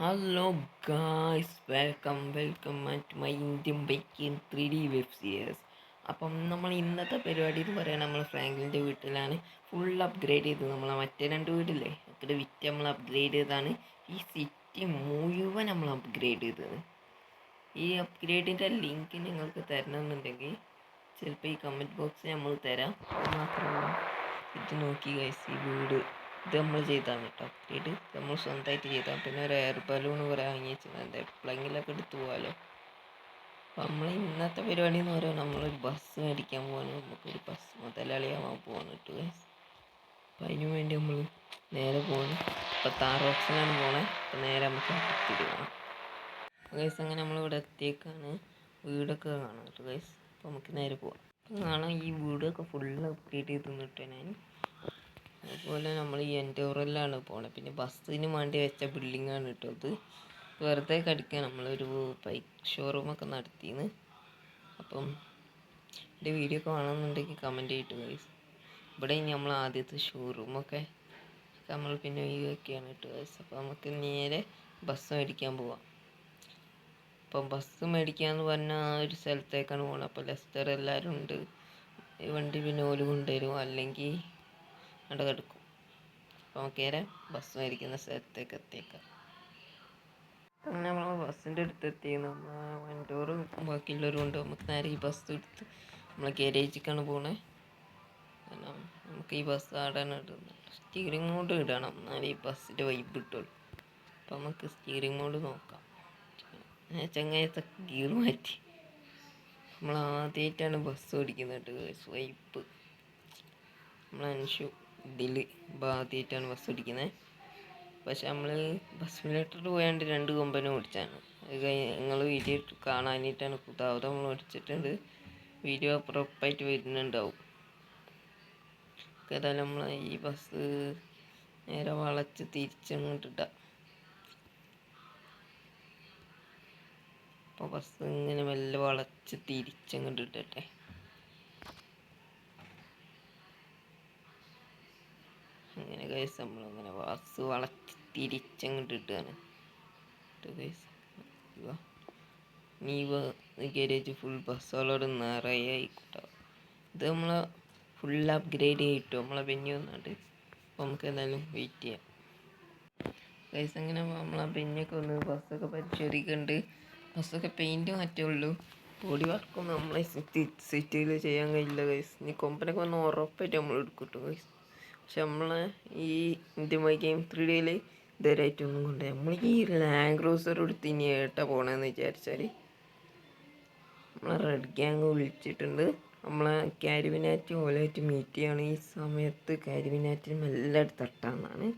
Hello guys, welcome to my Indian biking 3D web series. അപ്പം നമ്മൾ ഇന്നത്തെ പരിപാടി എന്ന് പറയാൻ നമ്മൾ ഫ്രാങ്ക്ലിൻ്റെ വീട്ടിലാണ് ഫുൾ അപ്ഗ്രേഡ് ചെയ്തത്. നമ്മളെ മറ്റേ രണ്ട് വീടില്ലേ അത് വിറ്റ് നമ്മൾ അപ്ഗ്രേഡ് ചെയ്തതാണ്. ഈ സിറ്റി മുഴുവൻ നമ്മൾ അപ്ഗ്രേഡ് ചെയ്തത്. ഈ അപ്ഗ്രേഡിൻ്റെ ലിങ്ക് നിങ്ങൾക്ക് തരണമെന്നുണ്ടെങ്കിൽ ചിലപ്പോൾ ഈ കമൻറ്റ് ബോക്സിൽ നമ്മൾ തരാം. മാത്രമല്ല ഇത് നോക്കി ഗൈസ്, ഈ വീട് ഇത് നമ്മൾ ചെയ്താണ് കേട്ടോ അപ്ഗ്രേഡ്. നമ്മൾ സ്വന്തമായിട്ട് ചെയ്താണ്. പിന്നെ ഒരു എയർ ബലൂൺ കുറേ വാങ്ങി വെച്ചിട്ടുണ്ട്, എപ്പോഴെങ്കിലൊക്കെ എടുത്ത് പോകാമല്ലോ. അപ്പം നമ്മൾ ഇന്നത്തെ പരിപാടി എന്ന് പറയുമ്പോൾ നമ്മളൊരു ബസ് മേടിക്കാൻ പോവാണ്. നമുക്കൊരു ബസ് മുതലാളിയാവാൻ പോവാണ് കേട്ടോ ഗൈസ്. അപ്പം അതിനു വേണ്ടി നമ്മൾ നേരെ പോവാണ്. ഇപ്പം താറോക്സിനാണ് പോണേ. അപ്പം നേരെ നമുക്ക് എത്തിയിട്ട് പോകണം ഗൈസ്. അങ്ങനെ നമ്മളിവിടെ എത്തിയേക്കാണ്. വീടൊക്കെ കാണാം കേട്ടോ ഗൈസ്. അപ്പോൾ നമുക്ക് നേരെ പോവാം. അപ്പം കാണാം ഈ വീടൊക്കെ ഫുള്ള് അപ്ഗ്രേഡ് ചെയ്ത് നിന്നിട്ട് ഞാൻ. അതുപോലെ നമ്മൾ ഈ എൻഡോറിലാണ് പോണത്. പിന്നെ ബസ്സിന് വേണ്ടി വെച്ച ബിൽഡിങ്ങാണ് കേട്ടോ ഇത്. വെറുതെ കടിക്കാൻ നമ്മളൊരു ബൈക്ക് ഷോറൂമൊക്കെ നടത്തിയെന്ന്. അപ്പം എൻ്റെ വീഡിയോ ഒക്കെ വേണമെന്നുണ്ടെങ്കിൽ കമൻറ്റ് ചെയ്തിട്ട് ഗൈസ്. ഇവിടെ ഇനി നമ്മൾ ആദ്യത്തെ ഷോറൂമൊക്കെ നമ്മൾ പിന്നെ ഒക്കെയാണ് കേട്ടോ ഗൈസ്. അപ്പോൾ നമുക്ക് നേരെ ബസ് മേടിക്കാൻ പോവാം. അപ്പം ബസ് മേടിക്കാന്ന് പറഞ്ഞാൽ ഒരു സ്ഥലത്തേക്കാണ് പോകുന്നത്. അപ്പോൾ ലെസ്റ്റർ എല്ലാവരും ഉണ്ട്. ഈ വണ്ടി പിന്നെ ഓല് കൊണ്ടുവരും, അല്ലെങ്കിൽ അവിടെ കിടക്കും. അപ്പോൾ നമുക്ക് നേരെ ബസ് മേടിക്കുന്ന സ്ഥലത്തേക്ക് എത്തിയേക്കാം. അങ്ങനെ നമ്മൾ ബസ്സിൻ്റെ അടുത്തെത്തി. വണ്ടോറും ബാക്കിയുള്ളവരും ഉണ്ട്. നമുക്ക് നേരെ ഈ ബസ് എടുത്ത് നമ്മൾ ഗാരേജിലേക്കാണ് പോണേ. കാരണം നമുക്ക് ഈ ബസ് ആടാണ് ഇടുന്നത്. സ്റ്റിയറിംഗ് മോഡ് ഇടണം, എന്നാലും ഈ ബസ്സിൻ്റെ വൈബ് കിട്ടുള്ളൂ. അപ്പോൾ നമുക്ക് സ്റ്റിയറിംഗ് മോഡ് നോക്കാം. ചങ്ങായത്തെ ഗിയർ മാറ്റി. നമ്മൾ ആദ്യമായിട്ടാണ് ബസ് ഓടിക്കുന്നത്. സ്വൈപ്പ് നമ്മൾ അൻഷു ഇതിൽ ആദ്യമായിട്ടാണ് ബസ് ഓടിക്കുന്നത്. പക്ഷെ നമ്മൾ ബസ് സിമുലേറ്ററിൽ പോയാണ്ട് 2 കൊമ്പനും ഓടിച്ചാണ്. അത് നിങ്ങൾ വീഡിയോ കാണാനായിട്ടാണ്. പുതാവത് നമ്മൾ ഓടിച്ചിട്ടുണ്ട്. വീഡിയോ ഉറപ്പായിട്ട് വരുന്നുണ്ടാവും. ഏതായാലും നമ്മൾ ഈ ബസ് നേരെ വളച്ച് തിരിച്ചങ്ങോട്ടിട്ടാം. അപ്പോൾ ബസ് ഇങ്ങനെ മെല്ലെ വളച്ച് തിരിച്ചങ്ങോട്ട് ഇട്ടട്ടെ. അങ്ങനെ ഗൈസ് നമ്മളങ്ങനെ ബസ് വളച്ച് തിരിച്ചങ്ങോട്ട് ഇട്ടുകയാണ് ഗൈസ്. നീ ഗാരേജ് ഫുൾ ബസ്സുകളോട് നിറയെ ആയിക്കോട്ടെ. ഇത് നമ്മളെ ഫുൾ അപ്ഗ്രേഡ് ചെയ്തിട്ടു നമ്മളെ വെന്യൂ വന്നിട്ട്. അപ്പോൾ നമുക്ക് എന്തായാലും വെയിറ്റ് ചെയ്യാം ഗൈസ്. അങ്ങനെ നമ്മളെ വെന്യൊക്കെ ഒന്ന് ബസ്സൊക്കെ പരിശോധിക്കുന്നുണ്ട്. ബസ്സൊക്കെ പെയിൻറ്റ് മാറ്റേ ഉള്ളൂ. ബോഡി വർക്കൊന്നും നമ്മളെ സിറ്റിയിൽ ചെയ്യാൻ കഴിയില്ല ഗൈസ്. ഇനി കൊമ്പനൊക്കെ വന്ന് ഉറപ്പായിട്ട് നമ്മൾ എടുക്കും ഗൈസ്. പക്ഷെ നമ്മളെ ഈ ഇന്ത്യൻ ബൈക്ക് ഗെയിം 3Dയിൽ ഇതുവരെയായിട്ടൊന്നും കൊണ്ട് നമ്മൾ ഈ ലാൻഡ് ക്രൂസർ എടുത്ത് ഇനി ഏട്ടാ പോകണമെന്ന് വിചാരിച്ചാൽ നമ്മളെ റെഡ് ഗ്യാങ് വിളിച്ചിട്ടുണ്ട്. നമ്മളെ കാരിവിനാറ്റ് ഓലായിട്ട് മീറ്റ് ചെയ്യാണ്. ഈ സമയത്ത് കാരിവിനാറ്റിന് മെല്ലെ തട്ടാന്നാണ്.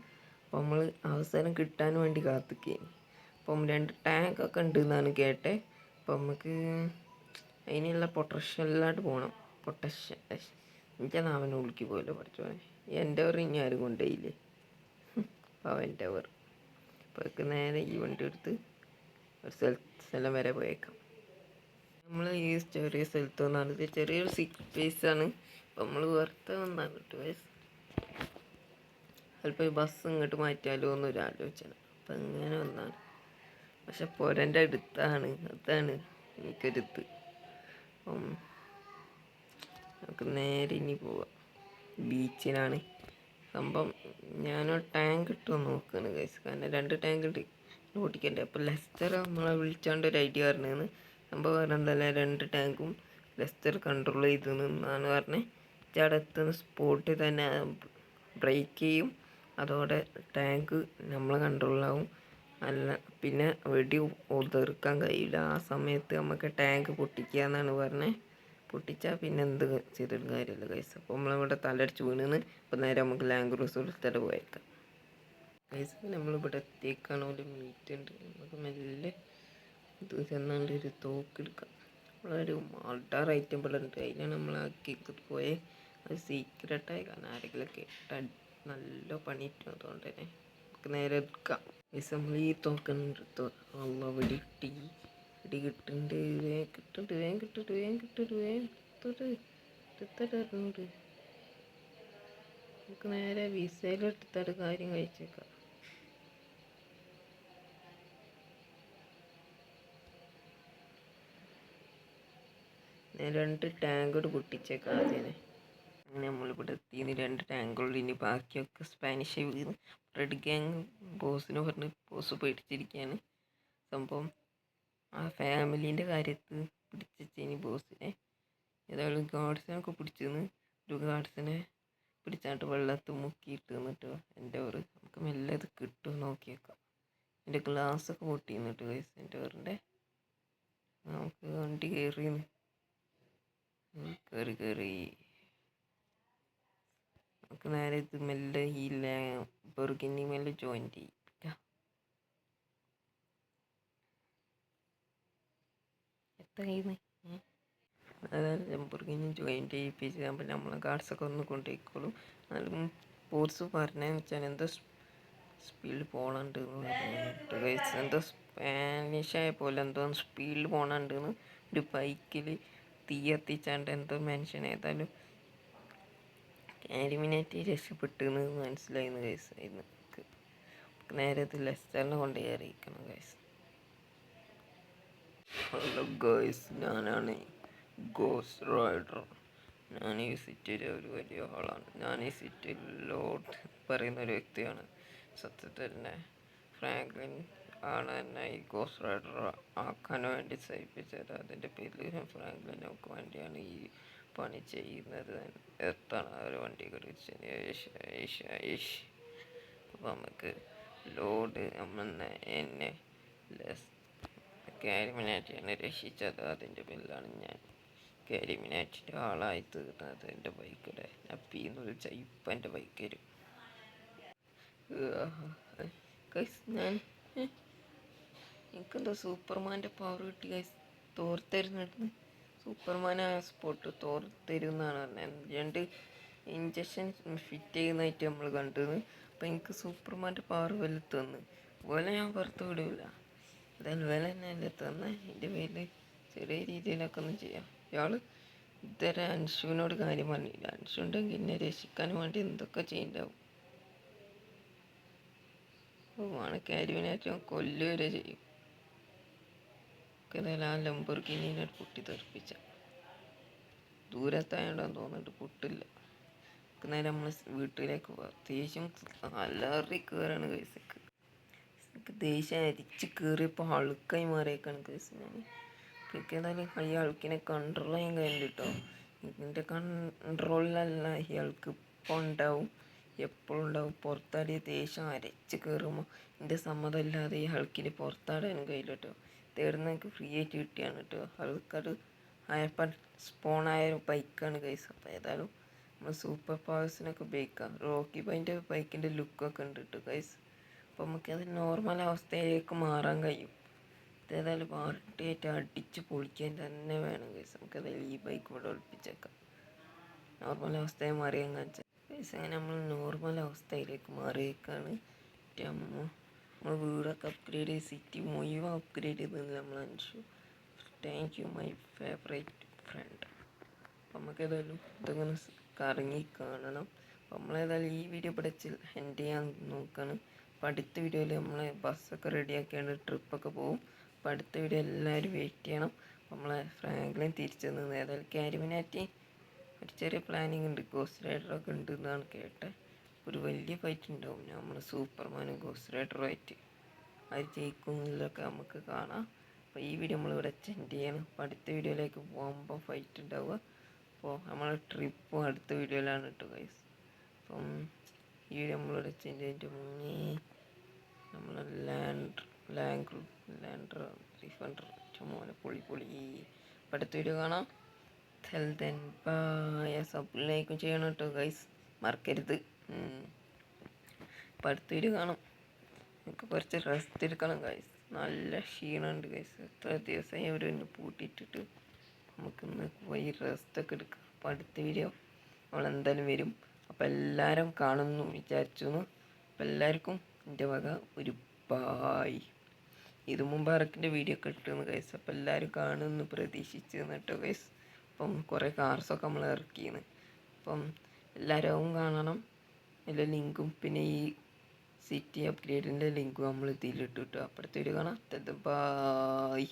അപ്പോൾ നമ്മൾ അവസരം കിട്ടാൻ വേണ്ടി കാത്തിക്കുകയാണ്. അപ്പം 2 ടാങ്കൊക്കെ ഉണ്ട് എന്നാണ് കേട്ടത്. അപ്പം നമുക്ക് അതിനുള്ള പൊട്ടൻഷ്യലായിട്ട് പോകണം. എനിക്ക് നാമനെ വിളിക്ക് പോയല്ലോ പഠിച്ചോനെ. എൻഡോർ ഇനി ആരും കൊണ്ടുപോയില്ലേ. അപ്പോൾ എൻഡോർ അപ്പോൾ നേരെ ഈ വണ്ടി എടുത്ത് ഒരു സ്ഥലം വരെ പോയേക്കാം. നമ്മൾ ഈ ചെറിയ സ്ഥലത്ത് വന്നാണ്. ഇത് ചെറിയൊരു സ്പേസാണ്. അപ്പം നമ്മൾ വെറുതെ വന്നാൽ കിട്ടും. ചിലപ്പോൾ ഈ ബസ് ഇങ്ങോട്ട് മാറ്റിയാലോ എന്നൊരു ആലോചന. അപ്പം ഇങ്ങനെ വന്നാണ്. പക്ഷെ പുരൻ്റെ അടുത്താണ്, അതാണ് എനിക്കൊരിത്. അപ്പം നമുക്ക് നേരെ ഇനി പോവാം. ബീച്ചിനാണ് സംഭവം. ഞാനൊരു ടാങ്ക് ഇട്ടുമെന്ന് നോക്കുകയാണ് ഗൈസ്. കാരണം 2 ടാങ്ക് ഉണ്ട് ഓടിക്കണ്ടേ. അപ്പോൾ ലെസ്റ്റർ നമ്മളെ വിളിച്ചാണ്ട് ഒരു ഐഡിയ പറഞ്ഞതെന്ന്. സംഭവം പറഞ്ഞതല്ല, 2 ടാങ്കും ലെസ്റ്റർ കൺട്രോൾ ചെയ്തെന്നാണ് പറഞ്ഞത്. അവിടെ എത്തുന്ന സ്പോട്ടിൽ തന്നെ ബ്രേക്ക് ചെയ്യും. അതോടെ ടാങ്ക് നമ്മളെ കൺട്രോളിലാവും. അല്ല പിന്നെ വെടി ഉതിർക്കാൻ കഴിയില്ല. ആ സമയത്ത് നമുക്ക് ടാങ്ക് പൊട്ടിക്കുക എന്നാണ് പറഞ്ഞത്. പൊട്ടിച്ചാൽ പിന്നെ എന്ത് ചെയ്തിട്ടും കാര്യമില്ല ഗൈസ്. അപ്പോൾ നമ്മളിവിടെ തലടിച്ച് വീണെന്ന്. അപ്പോൾ നേരെ നമുക്ക് ലാൻഡ് ക്രൂസർ എടുത്തിട്ട് പോയേക്കാം ഗൈസ്. നമ്മളിവിടെ എത്തിയേക്കാണ്. ഒരു മീറ്റ് ഉണ്ട്. നമുക്ക് മെല്ലെ ഇത് ചെന്നാണ്ട് ഒരു തോക്കെടുക്കാം. നമ്മളൊരു മാൾട്ടാർ ഐറ്റം ഇവിടെ ഉണ്ട്. അതിനാണ് നമ്മളാക്കി പോയത്. അത് സീക്രട്ടായി. കാരണം ആരെങ്കിലുമൊക്കെ നല്ല പണി കിട്ടും. അതുകൊണ്ട് തന്നെ നമുക്ക് നേരെ എടുക്കാം ഗൈസ്. നമ്മൾ ഈ തോക്കെടുത്തു. അള്ള വെടിട്ടി ഇടി കിട്ടുന്നുണ്ട്. നമുക്ക് നേരെ വിസയിലെടുത്തിട്ട് കാര്യം കഴിച്ചേക്കാം. 2 ടാങ്കോട് പൊട്ടിച്ചേക്കാം ആദ്യമേ. അങ്ങനെ നമ്മളിവിടെ എത്തിന്ന് 2 ടാങ്കുകളിൽ. ഇനി ബാക്കിയൊക്കെ സ്പാനിഷ് വീണ് റെഡ് ഗ്യാങ് ബോസിന് പറഞ്ഞ് ബോസ് പേടിച്ചിരിക്കുകയാണ്. സംഭവം ആ ഫാമിലീൻ്റെ കാര്യത്തിൽ പിടിച്ചിനി ബോസിനെ. ഏതായാലും ഗാർഡ്സിനൊക്കെ പിടിച്ചിന്ന്. ഒരു ഗാർഡ്സിനെ പിടിച്ചാണ്ട് വെള്ളത്തിൽ മുക്കിയിട്ട് നിന്നിട്ട് എൻ്റെ ഓറ് നമുക്ക് മെല്ലെ അത് കിട്ടും നോക്കിയേക്കാം. എൻ്റെ ഗ്ലാസ്സൊക്കെ പൊട്ടി നിന്നിട്ട് ഗൈസ് എൻ്റെ ഓറിൻ്റെ. നമുക്ക് വണ്ടി കയറി നമുക്ക് നേരെ ഇത് മെല്ലെ ഈ ബെർഗിനി മെല്ലെ ജോയിൻ ചെയ്യിപ്പിക്കാം. എത്രയായിരുന്നു? അതായത് ലംബോർഗിനി ജോയിൻ ചെയ്യിപ്പിച്ചാകുമ്പോൾ നമ്മളെ ഗാർഡ്സൊക്കെ ഒന്ന് കൊണ്ടുപോയിക്കോളും. എന്നാലും ബോസ് പറഞ്ഞതെന്ന് വെച്ചാൽ എന്തോ സ്പീഡിൽ പോകണുണ്ട് എന്ന് പറഞ്ഞിട്ട് ഗൈസ്. എന്തോ സ്പാനിഷായ പോലെ എന്തോ സ്പീഡിൽ പോകണുണ്ടെന്ന്. ഒരു ബൈക്കിൽ തീ കത്തിച്ചാണ്ട് എന്തോ മെൻഷൻ. ഏതായാലും കാരിമിനാറ്റി രക്ഷപ്പെട്ടെന്ന് മനസ്സിലായിരുന്നു ഗൈസ്. ആയിരുന്നു നേരെ ഇത് ലെസ്റ്ററിനെ കൊണ്ട് കയറിയിരിക്കണം ഗൈസ്. ഹലോ ഗൈസ്, ഞാനാണ് ഗോസ്റ്റ് റൈഡർ. ഞാൻ ഈ സിറ്റിയിലെ ഒരു വലിയ ആളാണ്. ഞാൻ ഈ സിറ്റിയിൽ ലോഡ് പറയുന്ന ഒരു വ്യക്തിയാണ്. സത്യത്തിൽ തന്നെ ഫ്രാങ്ക്ലിൻ ആണ് എന്നെ ഈ ഗോസ്റ്റ് റൈഡർ ആക്കാൻ വേണ്ടി സഹിപ്പിച്ചത്. അതിൻ്റെ പേരിൽ ഫ്രാങ്ക്ലിനൊക്കെ വേണ്ടിയാണ് ഈ പണി ചെയ്യുന്നത്. എത്താണ് ആ ഒരു വണ്ടി കടിച്ച് അപ്പം നമുക്ക് ലോഡ് എന്നെ കാരിമിനാറ്റിയാണ് രക്ഷിച്ചത്. അതിൻ്റെ പേരിലാണ് ഞാൻ കാരിമിനാറ്റിൻ്റെ ആളായി തീർന്നത്. എൻ്റെ ബൈക്കിടെ നപ്പിന്ന് വിളിച്ച ഇപ്പം എൻ്റെ ബൈക്ക് വരും. ഞാൻ എനിക്കെന്തോ സൂപ്പർമാൻ്റെ പവർ കിട്ടി ഗൈസ്. തോർത്തരുന്നിട്ട് സൂപ്പർമാൻ ആ സ്പോട്ട് തോർത്തരുന്നാണ് പറഞ്ഞത്. 2 ഇഞ്ചക്ഷൻ ഫിറ്റ് ചെയ്യുന്നതായിട്ട് നമ്മൾ കണ്ടത്. അപ്പം എനിക്ക് സൂപ്പർമാൻ്റെ പവർ വലുത് തന്നു. അതുപോലെ ഞാൻ പുറത്ത് വിടില്ല. എന്തായാലും വില തന്നെയല്ലേ തന്നെ. എൻ്റെ പേരിൽ ചെറിയ രീതിയിലൊക്കെ ഒന്ന് ചെയ്യാം. ഇയാൾ ഇതുവരെ അൻഷുവിനോട് കാര്യം പറഞ്ഞില്ല. അൻഷു ഉണ്ടെങ്കിൽ എന്നെ രക്ഷിക്കാൻ വേണ്ടി എന്തൊക്കെ ചെയ്യണ്ടാവും. ആണ് കാരിമിനായിട്ട് കൊല്ല് വരെ ചെയ്യും. ഏതായാലും ആ ലംബോർഗിനിനെ പൊട്ടി തെറിപ്പിച്ച ദൂരത്തായോണ്ടാന്ന് തോന്നിട്ട് പൊട്ടില്ല. നേരെ നമ്മൾ വീട്ടിലേക്ക് പോകാം. ദേഷ്യം അലറി കയറാണ് കേസക്ക്. എനിക്ക് ദേഷ്യം അരിച്ച് കയറിയപ്പോൾ അളുക്കായി മാറിയേക്കാണ് കേസ്. ഞാൻ എനിക്ക് ഏതായാലും ഈ അളുക്കിനെ കൺട്രോൾ ചെയ്യാൻ കഴിയുന്നുണ്ട് കേട്ടോ. ഇതിൻ്റെ കൺട്രോളിലല്ല ഇയാൾക്ക് ഇപ്പോൾ ഉണ്ടാവും, എപ്പോഴും ഉണ്ടാവും. പുറത്താടിയ ദേഷ്യം അരച്ച് കയറുമ്പോൾ എൻ്റെ സമ്മതമില്ലാതെ ഈ ഹൾക്കിന് പുറത്താടാനും കഴിയില്ല കേട്ടോ. തേടുന്ന എനിക്ക് ഫ്രീ ആയിട്ട് കിട്ടിയാണ് കേട്ടോ. ഹൾക്കത് ആയപ്പോൾ സ്പോണായ ബൈക്കാണ് കൈസ്. അപ്പോൾ ഏതായാലും നമ്മൾ സൂപ്പർ പവേഴ്സിനൊക്കെ ഉപയോഗിക്കാം. റോക്കി ബൈൻ്റെ ബൈക്കിൻ്റെ ലുക്കൊക്കെ ഉണ്ട് കേട്ടോ കൈസ്. അപ്പോൾ നമുക്കത് നോർമൽ അവസ്ഥയിലേക്ക് മാറാൻ കഴിയും. ഇതേതായാലും പാർട്ടിയായിട്ട് അടിച്ച് പൊളിക്കാൻ തന്നെ വേണം കൈസ്. നമുക്കതായാലും ഈ ബൈക്ക് ഇവിടെ ഒളിപ്പിച്ചേക്കാം. നോർമൽ അവസ്ഥയെ മാറിയാൽ കാണിച്ചാൽ കൈസ്. അങ്ങനെ നമ്മൾ നോർമൽ അവസ്ഥയിലേക്ക് മാറിയേക്കാണ്. നമ്മൾ വീടൊക്കെ അപ്ഗ്രേഡ് ചെയ്ത് സിറ്റി മുഴുവൻ അപ്ഗ്രേഡ് ചെയ്തത് നമ്മൾ Anshu. Thank you my favourite friend. അപ്പം നമുക്ക് ഏതായാലും ഇതങ്ങനെ കറങ്ങി കാണണം. അപ്പം നമ്മളേതായാലും ഈ വീഡിയോ പഠിച്ച് എൻഡ് ചെയ്യാൻ നോക്കുകയാണ്. അപ്പം അടുത്ത വീഡിയോയിൽ നമ്മളെ ബസ്സൊക്കെ റെഡിയാക്കിയാണ് ട്രിപ്പൊക്കെ പോകും. അപ്പം അടുത്ത വീഡിയോ എല്ലാവരും വെയിറ്റ് ചെയ്യണം. നമ്മളെ ഫ്രാങ്ക്ലിൻ തിരിച്ചു നിന്ന് ഏതായാലും കാരിമിനാറ്റി ഒരു ചെറിയ പ്ലാനിങ് ഉണ്ട്. ഗോസ്റ്റ് റൈഡറൊക്കെ ഉണ്ട് എന്നാണ് കേട്ടത്. ഒരു വലിയ ഫൈറ്റ് ഉണ്ടാവും നമ്മൾ സൂപ്പർമാനും ഗോസ്റ്റ് റൈഡറുമായിട്ട്. അത് ജയിക്കുന്നില്ലൊക്കെ നമുക്ക് കാണാം. അപ്പോൾ ഈ വീഡിയോ നമ്മളിവിടെ എൻഡ് ചെയ്യണം. അപ്പോൾ അടുത്ത വീഡിയോയിലേക്ക് പോകുമ്പോൾ ഫൈറ്റ് ഉണ്ടാവുക. അപ്പോൾ നമ്മളെ ട്രിപ്പും അടുത്ത വീഡിയോയിലാണ് കേട്ടോ ഗൈസ്. അപ്പം ഈ വീഡിയോ നമ്മളിവിടെ എൻഡ് ചെയ്തിട്ട് മുന്നേ നമ്മൾ ലാൻഡർ റിഫണ്ടർ മോനെ പൊളി. അടുത്ത വീഡിയോ കാണാം. Then bye. സബ്സ്ക്രൈബ് ചെയ്യണം കേട്ടോ ഗൈസ്, മറക്കരുത്. അപ്പം അടുത്ത വീഡിയോ കാണാം. എനിക്ക് കുറച്ച് റെസ്റ്റ് എടുക്കണം ഗൈസ്. നല്ല ക്ഷീണമുണ്ട് ഗൈസ്. എത്ര ദിവസമായി അവർ എന്നെ പൂട്ടിയിട്ടിട്ട്. നമുക്കിന്ന് പോയി റെസ്റ്റൊക്കെ എടുക്കാം. അപ്പോൾ അടുത്ത വീഡിയോ നമ്മളെന്തായാലും വരും. അപ്പോൾ എല്ലാവരും കാണുമെന്ന് വിചാരിച്ചു. അപ്പോൾ എല്ലാവർക്കും എൻ്റെ വക ഒരു ബായ്. ഇത് മുമ്പ് ഇറക്കിൻ്റെ വീഡിയോ ഒക്കെ ഇട്ടിരുന്നു ഗൈസ്. അപ്പോൾ എല്ലാവരും കാണുമെന്ന് പ്രതീക്ഷിച്ചിരുന്നു കേട്ടോ ഗൈസ്. അപ്പം കുറേ കാർസൊക്കെ നമ്മൾ ഇറക്കിയിരുന്നു. അപ്പം എല്ലാവരും കാണണം. എല്ലാ ലിങ്കും പിന്നെ ഈ സിറ്റി അപ്ഗ്രേഡിൻ്റെ ലിങ്കും നമ്മൾ ഇതിലിട്ടു കിട്ടുക. അപ്പോഴത്തെ വീഡിയോ കാണാം. ബായ്.